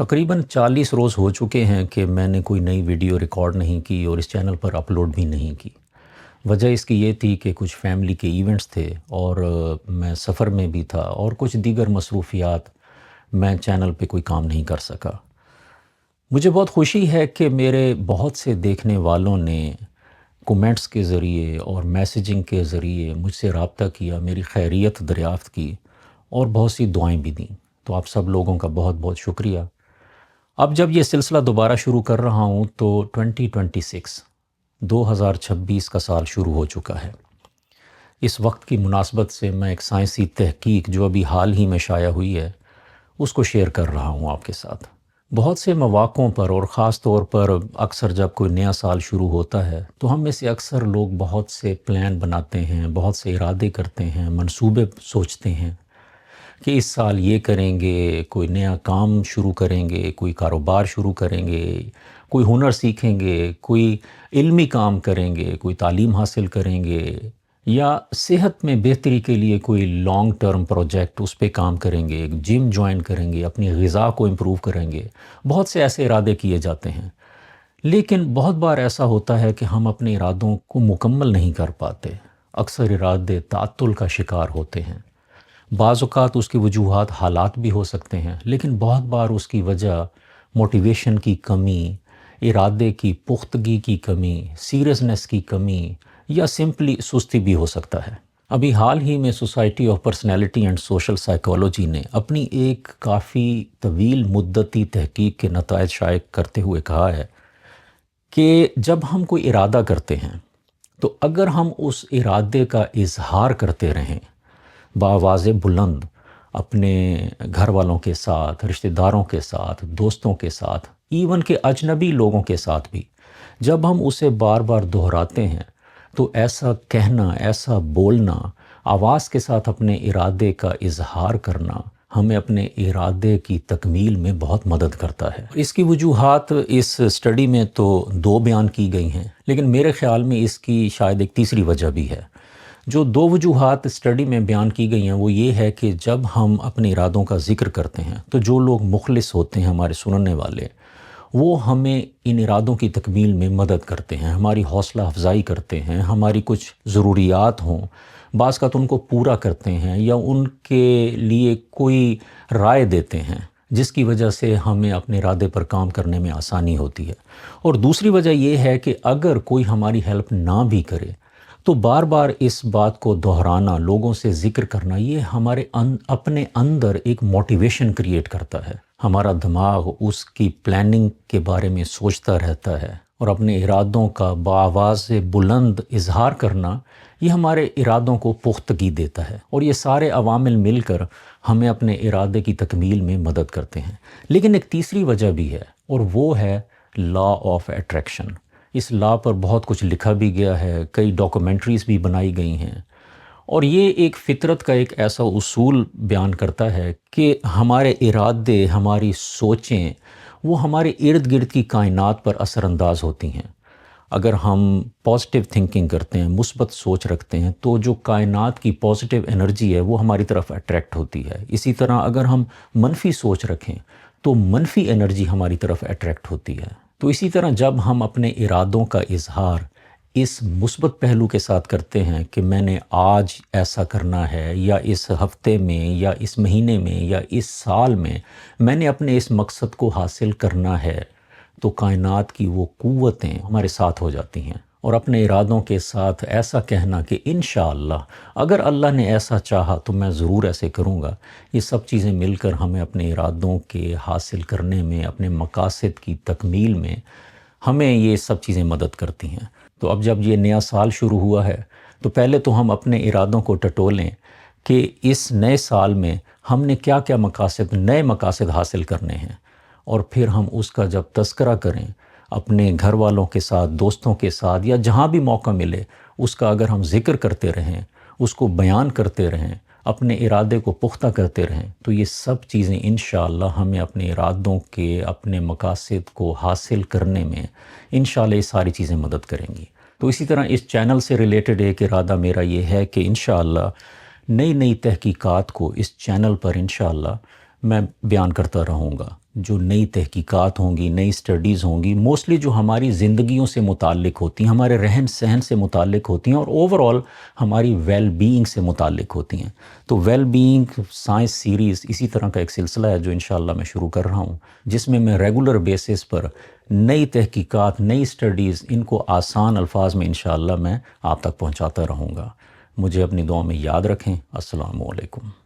تقریباً 40 روز ہو چکے ہیں کہ میں نے کوئی نئی ویڈیو ریکارڈ نہیں کی اور اس چینل پر اپلوڈ بھی نہیں کی۔ وجہ اس کی یہ تھی کہ کچھ فیملی کے ایونٹس تھے اور میں سفر میں بھی تھا اور کچھ دیگر مصروفیات میں چینل پہ کوئی کام نہیں کر سکا۔ مجھے بہت خوشی ہے کہ میرے بہت سے دیکھنے والوں نے کومنٹس کے ذریعے اور میسیجنگ کے ذریعے مجھ سے رابطہ کیا، میری خیریت دریافت کی اور بہت سی دعائیں بھی دیں۔ تو آپ سب لوگوں کا بہت بہت شکریہ۔ اب جب یہ سلسلہ دوبارہ شروع کر رہا ہوں تو 2026 کا سال شروع ہو چکا ہے۔ اس وقت کی مناسبت سے میں ایک سائنسی تحقیق جو ابھی حال ہی میں شائع ہوئی ہے اس کو شیئر کر رہا ہوں آپ کے ساتھ۔ بہت سے مواقعوں پر اور خاص طور پر اکثر جب کوئی نیا سال شروع ہوتا ہے تو ہم میں سے اکثر لوگ بہت سے پلان بناتے ہیں، بہت سے ارادے کرتے ہیں، منصوبے سوچتے ہیں کہ اس سال یہ کریں گے، کوئی نیا کام شروع کریں گے، کوئی کاروبار شروع کریں گے، کوئی ہنر سیکھیں گے، کوئی علمی کام کریں گے، کوئی تعلیم حاصل کریں گے، یا صحت میں بہتری کے لیے کوئی لانگ ٹرم پروجیکٹ اس پہ کام کریں گے، ایک جم جوائن کریں گے، اپنی غذا کو امپروو کریں گے۔ بہت سے ایسے ارادے کیے جاتے ہیں، لیکن بہت بار ایسا ہوتا ہے کہ ہم اپنے ارادوں کو مکمل نہیں کر پاتے۔ اکثر ارادے تعطل کا شکار ہوتے ہیں۔ بعض اوقات اس کی وجوہات حالات بھی ہو سکتے ہیں، لیکن بہت بار اس کی وجہ موٹیویشن کی کمی، ارادے کی پختگی کی کمی، سیریسنس کی کمی یا سمپلی سستی بھی ہو سکتا ہے۔ ابھی حال ہی میں society of personality and social psychology نے اپنی ایک کافی طویل مدتی تحقیق کے نتائج شائع کرتے ہوئے کہا ہے کہ جب ہم کوئی ارادہ کرتے ہیں تو اگر ہم اس ارادے کا اظہار کرتے رہیں بآواز بلند، اپنے گھر والوں کے ساتھ، رشتہ داروں کے ساتھ، دوستوں کے ساتھ، ایون کہ اجنبی لوگوں کے ساتھ بھی، جب ہم اسے بار بار دہراتے ہیں تو ایسا کہنا، ایسا بولنا، آواز کے ساتھ اپنے ارادے کا اظہار کرنا ہمیں اپنے ارادے کی تکمیل میں بہت مدد کرتا ہے۔ اس کی وجوہات اس اسٹڈی میں تو 2 بیان کی گئی ہیں، لیکن میرے خیال میں اس کی شاید ایک تیسری وجہ بھی ہے۔ جو 2 وجوہات اسٹڈی میں بیان کی گئی ہیں وہ یہ ہے کہ جب ہم اپنے ارادوں کا ذکر کرتے ہیں تو جو لوگ مخلص ہوتے ہیں، ہمارے سننے والے، وہ ہمیں ان ارادوں کی تکمیل میں مدد کرتے ہیں، ہماری حوصلہ افزائی کرتے ہیں، ہماری کچھ ضروریات ہوں بعض کا تو ان کو پورا کرتے ہیں یا ان کے لیے کوئی رائے دیتے ہیں جس کی وجہ سے ہمیں اپنے ارادے پر کام کرنے میں آسانی ہوتی ہے۔ اور دوسری وجہ یہ ہے کہ اگر کوئی ہماری ہیلپ نہ بھی کرے تو بار بار اس بات کو دہرانا، لوگوں سے ذکر کرنا، یہ ہمارے اپنے اندر ایک موٹیویشن کریٹ کرتا ہے۔ ہمارا دماغ اس کی پلاننگ کے بارے میں سوچتا رہتا ہے اور اپنے ارادوں کا بآواز بلند اظہار کرنا یہ ہمارے ارادوں کو پختگی دیتا ہے، اور یہ سارے عوامل مل کر ہمیں اپنے ارادے کی تکمیل میں مدد کرتے ہیں۔ لیکن ایک تیسری وجہ بھی ہے اور وہ ہے لا آف اٹریکشن۔ اس لا پر بہت کچھ لکھا بھی گیا ہے، کئی ڈاکومنٹریز بھی بنائی گئی ہیں، اور یہ ایک فطرت کا ایک ایسا اصول بیان کرتا ہے کہ ہمارے ارادے، ہماری سوچیں، وہ ہمارے ارد گرد کی کائنات پر اثر انداز ہوتی ہیں۔ اگر ہم پازیٹیو تھنکنگ کرتے ہیں، مثبت سوچ رکھتے ہیں، تو جو کائنات کی پازیٹیو انرجی ہے وہ ہماری طرف اٹریکٹ ہوتی ہے۔ اسی طرح اگر ہم منفی سوچ رکھیں تو منفی انرجی ہماری طرف اٹریکٹ ہوتی ہے۔ تو اسی طرح جب ہم اپنے ارادوں کا اظہار اس مثبت پہلو کے ساتھ کرتے ہیں کہ میں نے آج ایسا کرنا ہے، یا اس ہفتے میں، یا اس مہینے میں، یا اس سال میں نے اپنے اس مقصد کو حاصل کرنا ہے، تو کائنات کی وہ قوتیں ہمارے ساتھ ہو جاتی ہیں۔ اور اپنے ارادوں کے ساتھ ایسا کہنا کہ انشاءاللہ اگر اللہ نے ایسا چاہا تو میں ضرور ایسے کروں گا، یہ سب چیزیں مل کر ہمیں اپنے ارادوں کے حاصل کرنے میں، اپنے مقاصد کی تکمیل میں ہمیں یہ سب چیزیں مدد کرتی ہیں۔ تو اب جب یہ نیا سال شروع ہوا ہے تو پہلے تو ہم اپنے ارادوں کو ٹٹولیں کہ اس نئے سال میں ہم نے کیا کیا نئے مقاصد حاصل کرنے ہیں، اور پھر ہم اس کا جب تذکرہ کریں اپنے گھر والوں کے ساتھ، دوستوں کے ساتھ، یا جہاں بھی موقع ملے اس کا اگر ہم ذکر کرتے رہیں، اس کو بیان کرتے رہیں، اپنے ارادے کو پختہ کرتے رہیں، تو یہ سب چیزیں انشاءاللہ ہمیں اپنے ارادوں کے، اپنے مقاصد کو حاصل کرنے میں انشاءاللہ یہ ساری چیزیں مدد کریں گی۔ تو اسی طرح اس چینل سے ریلیٹڈ ایک ارادہ میرا یہ ہے کہ انشاءاللہ نئی نئی تحقیقات کو اس چینل پر انشاءاللہ میں بیان کرتا رہوں گا۔ جو نئی تحقیقات ہوں گی، نئی اسٹڈیز ہوں گی، موسٹلی جو ہماری زندگیوں سے متعلق ہوتی ہیں، ہمارے رہن سہن سے متعلق ہوتی ہیں، اور اوور آل ہماری ویل بینگ سے متعلق ہوتی ہیں۔ تو ویل بینگ سائنس سیریز اسی طرح کا ایک سلسلہ ہے جو انشاءاللہ میں شروع کر رہا ہوں، جس میں میں ریگولر بیسس پر نئی تحقیقات، نئی اسٹڈیز، ان کو آسان الفاظ میں انشاءاللہ میں آپ تک پہنچاتا رہوں گا۔ مجھے اپنی دعاؤں میں یاد رکھیں۔ السلام علیکم۔